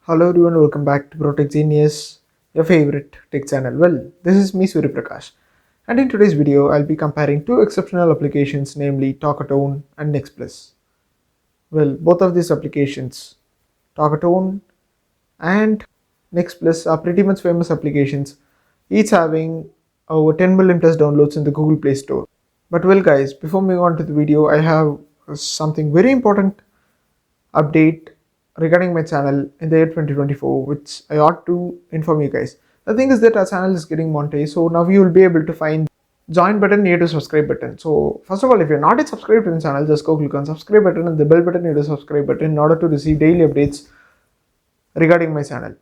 Hello everyone, welcome back to Protech Genius, your favorite tech channel. Well, this is me Surya Prakash, and in today's video, I'll be comparing two exceptional applications, namely Talkatone and Nextplus. Well, both of these applications, Talkatone and Nextplus, are pretty much famous applications, each having over 10 million plus downloads in the Google Play Store. But well, guys, before moving on to the video, I have something very important update regarding my channel in the year 2024, which I ought to inform you guys. The thing is that our channel is getting monetized, so now you will be able to find join button near to subscribe button. So first of all, if you're not yet subscribed to the channel, just go click on subscribe button and the bell button near to subscribe button in order to receive daily updates regarding my channel.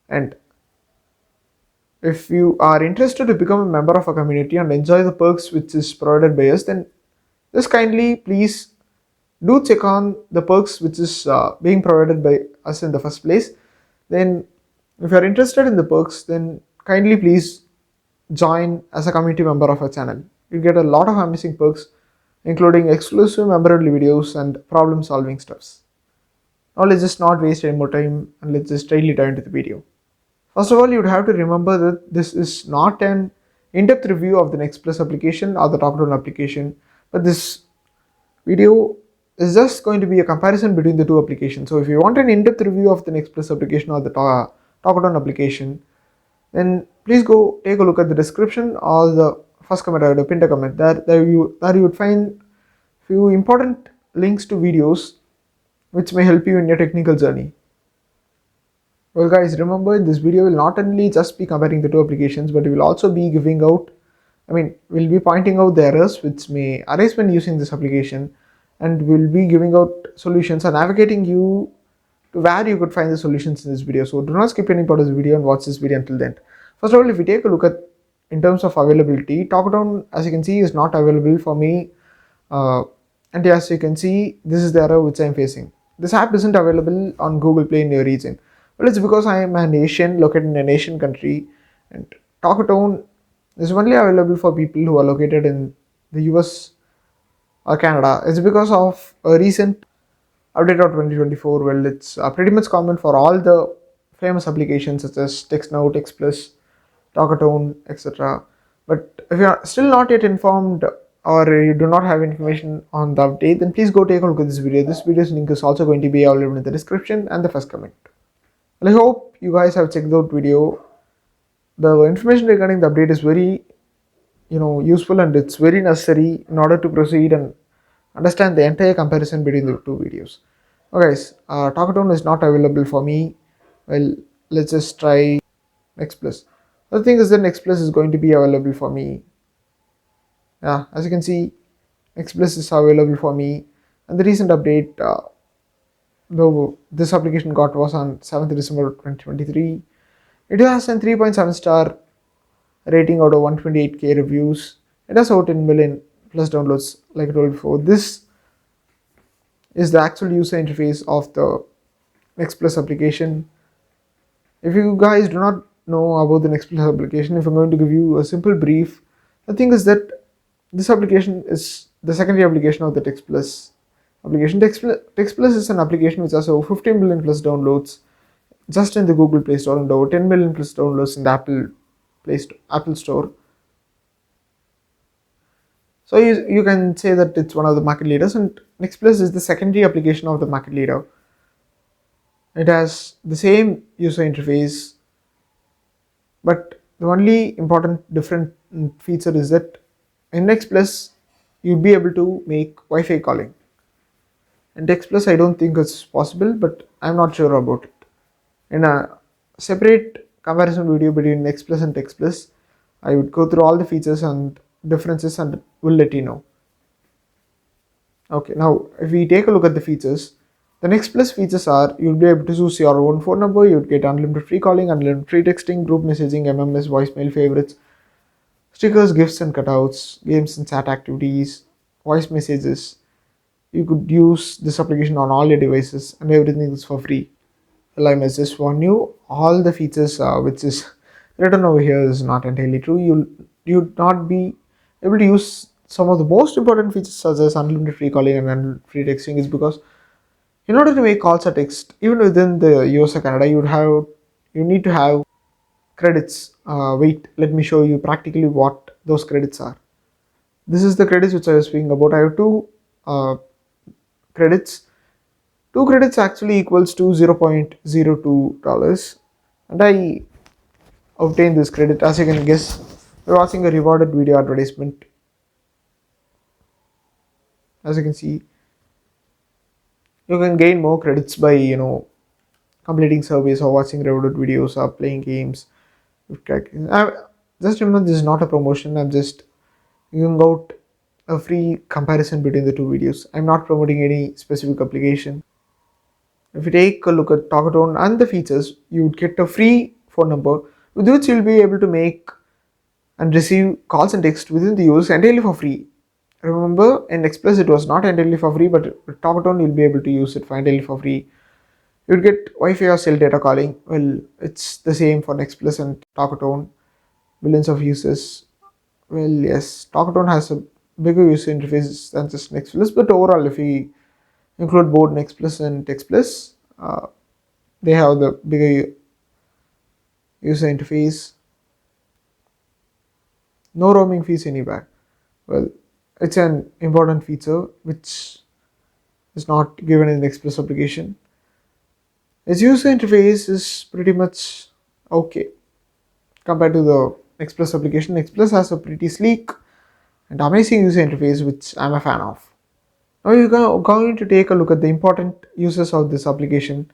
And if you are interested to become a member of a community and enjoy the perks which is provided by us, then just kindly please do check on the perks which is being provided by us in the first place. Then if you are interested in the perks, then kindly please join as a community member of our channel. You get a lot of amazing perks, including exclusive member only videos and problem solving stuffs. Now let's just not waste any more time and let's just straightly dive into the video. First of all, you would have to remember that this is not an in-depth review of the Nextplus application or the Talkatone application, but this video is just going to be a comparison between the two applications. So if you want an in-depth review of the Nextplus application or the Talkatone application, then please go take a look at the description or the first comment I would pinned a comment. There you would find few important links to videos which may help you in your technical journey. Well guys, remember in this video we'll not only just be comparing the two applications, but we will also be we'll be pointing out the errors which may arise when using this application, and we'll be giving out solutions and navigating you to where you could find the solutions in this video. So do not skip any part of this video and watch this video until then. First of all, if we take a look at in terms of availability, Talkatone, as you can see, is not available for me, and as you can see, this is the error which I am facing. This app isn't available on Google Play in your region. Well, it's because I am an Asian located in an Asian country, and Talkatone is only available for people who are located in the US or Canada. It's because of a recent update of 2024. Well, it's pretty much common for all the famous applications such as TextNow, Nextplus, Talkatone, etc. But if you are still not yet informed or you do not have information on the update, then please go take a look at this video. This video's link is also going to be available in the description and the first comment. Well, I hope you guys have checked out video. The information regarding the update is very useful, and it's very necessary in order to proceed and understand the entire comparison between the two videos. Okay guys, Talkatone is not available for me. Well, let's just try Nextplus. The thing is that Nextplus is going to be available for me. Yeah, as you can see, Nextplus is available for me, and the recent update though this application got was on 7th December 2023. It has a 3.7 star rating out of 128k reviews. It has over 10 million plus downloads, like I told before. This is the actual user interface of the Nextplus application. If you guys do not know about the Nextplus application, if I'm going to give you a simple brief, the thing is that this application is the secondary application of the Nextplus application. Nextplus is an application which has over 15 million plus downloads just in the Google Play Store and over 10 million plus downloads in the Apple Store. So you can say that it's one of the market leaders, and Nextplus is the secondary application of the market leader. It has the same user interface, but the only important different feature is that in Nextplus you'll be able to make Wi-Fi calling. In Nextplus I don't think it's possible, but I'm not sure about it. In a separate comparison video between Nextplus and Nextplus, I would go through all the features and differences and will let you know. Okay, now if we take a look at the features, the Nextplus features are: you'll be able to choose your own phone number, you'll get unlimited free calling, unlimited free texting, group messaging, MMS, voicemail, favorites, stickers, gifts and cutouts, games and chat activities, voice messages. You could use this application on all your devices, and everything is for free. Well, I must just warn you, all the features which is written over here is not entirely true. You'll not be able to use some of the most important features such as unlimited free calling and unlimited free texting, is because In order to make calls or text, even within the US or Canada, you need to have credits. Wait, let me show you practically what those credits are. This is the credits which I was speaking about. I have two credits. Two credits actually equals to $0.02, and I obtained this credit, as you can guess, by watching a rewarded video advertisement. As you can see, you can gain more credits by completing surveys or watching rewarded videos or playing games. Just remember, this is not a promotion. I'm just giving out a free comparison between the two videos. I'm not promoting any specific application. If you take a look at Talkatone and the features, you would get a free phone number with which you'll be able to make and receive calls and text within the US entirely for free. Remember, in Nextplus it was not entirely for free, but with Talkatone you'll be able to use it for entirely for free. You'd get Wi-Fi or cell data calling. Well, it's the same for Nextplus and Talkatone. Millions of users. Well, yes, Talkatone has a bigger user interface than just Nextplus, but overall, if we include both Nextplus and TextPlus, they have the bigger user interface. No roaming fees anywhere. Well, it's an important feature which is not given in the Nextplus application. Its user interface is pretty much okay compared to the Nextplus application. Nextplus has a pretty sleek and amazing user interface, which I'm a fan of. Now you're going to take a look at the important uses of this application.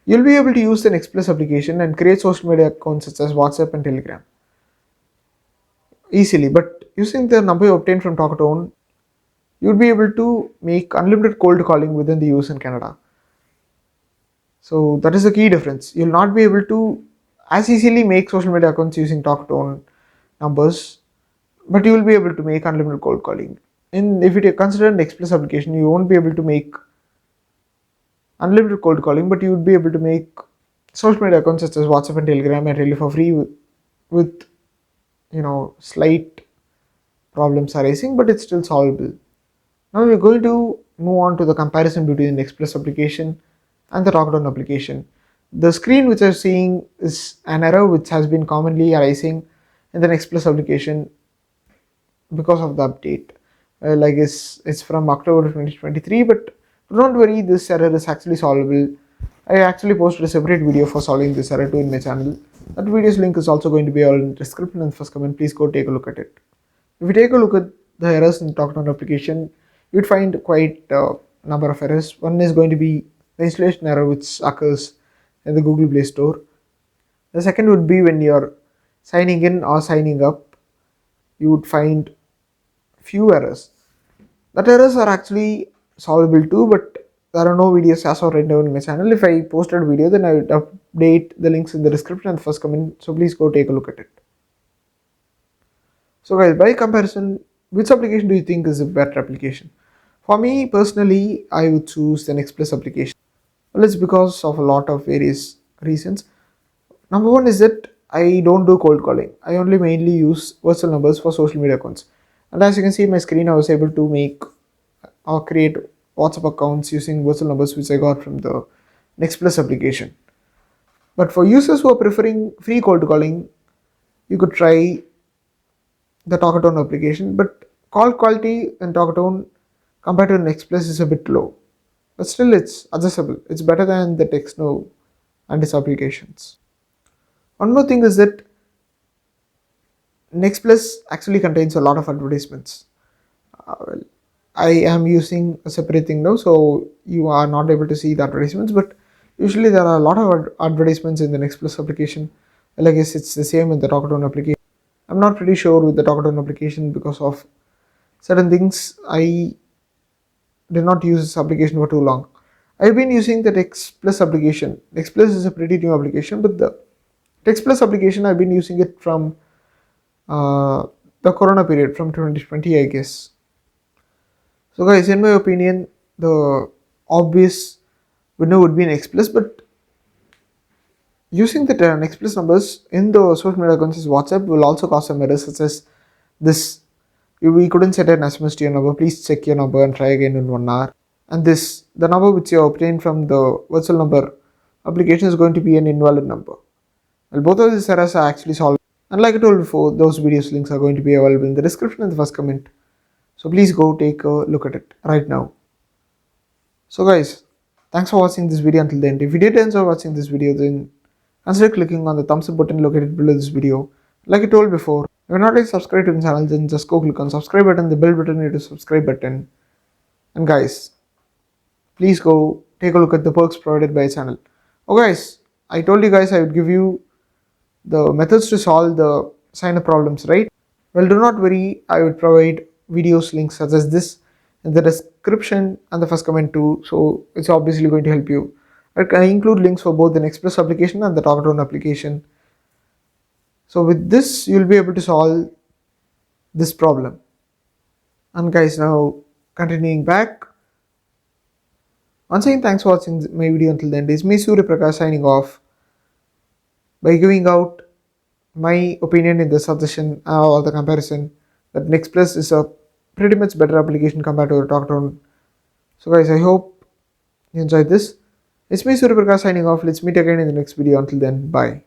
You'll be able to use the Nextplus application and create social media accounts such as WhatsApp and Telegram easily. But using the number you obtained from Talkatone, you'll be able to make unlimited cold calling within the US and Canada. So that is the key difference. You'll not be able to as easily make social media accounts using Talkatone numbers, but you will be able to make unlimited cold calling. And if you consider an Nextplus application, you won't be able to make unlimited cold calling, but you would be able to make social media accounts such as WhatsApp and Telegram and really for free with slight problems arising, but it's still solvable. Now we're going to move on to the comparison between the Nextplus application and the Talkatone application. The screen which I'm seeing is an error which has been commonly arising in the Nextplus application because of the update. Like it's from October 2023, but don't worry, this error is actually solvable. I actually posted a separate video for solving this error too in my channel. That video's link is also going to be all in the description and first comment. Please go take a look at it. If you take a look at the errors in the Talkatone application, you'd find quite a number of errors. One is going to be the installation error which occurs in the Google Play Store. The second would be when you're signing in or signing up, you would find few errors. That errors are actually solvable too, but there are no videos as of right now in my channel. If I posted a video, then I would update the links in the description and first comment, so please go take a look at it. So guys, by comparison, which application do you think is a better application? For me personally, I would choose the Nextplus application. Well, it's because of a lot of various reasons. Number one is that I don't do cold calling. I only mainly use virtual numbers for social media accounts. And as you can see in my screen, I was able to make or create WhatsApp accounts using virtual numbers which I got from the Nextplus application. But for users who are preferring free cold calling, you could try the Talkatone application. But call quality in Talkatone compared to Nextplus is a bit low. But still it's adjustable. It's better than the Textno and its applications. One more thing is that Nextplus actually contains a lot of advertisements. Well, I am using a separate thing now, so you are not able to see the advertisements, but usually there are a lot of advertisements in the Nextplus application. Well, I guess it's the same in the Talkatone application. I'm not pretty sure with the Talkatone application because of certain things. I did not use this application for too long. I've been using the Nextplus application. Nextplus is a pretty new application, but the Nextplus application I've been using it from the Corona period, from 2020, I guess. So guys, in my opinion, the obvious winner would be Nextplus, but using the Nextplus numbers in the social media accounts as WhatsApp will also cause some errors such as this. We couldn't set an SMS to your number, please check your number and try again in 1 hour. and this, the number which you obtained from the virtual number application, is going to be an invalid number. Well, both of these errors are actually solved. And like I told before, those videos links are going to be available in the description and the first comment. So please go take a look at it right now. So guys, thanks for watching this video until the end. If you did enjoy watching this video, then consider clicking on the thumbs up button located below this video. Like I told before, if you're not yet subscribed to the channel, then just go click on subscribe button, the bell button near the subscribe button. And guys, please go take a look at the perks provided by the channel. Oh guys, I told you guys I would give you the methods to solve the sign up problems, right? Well, do not worry, I would provide videos links such as this in the description and the first comment too, so it's obviously going to help you. I include links for both the Nextplus application and the Talkatone application. So with this, you'll be able to solve this problem. And guys, now continuing back, once again, thanks for watching my video until the end. It's me Surya Prakash signing off by giving out my opinion in the suggestion or the comparison that Nextplus is a pretty much better application compared to Talkatone. So guys, I hope you enjoyed this. It's me Surya Prakash signing off. Let's meet again in the next video. Until then, bye.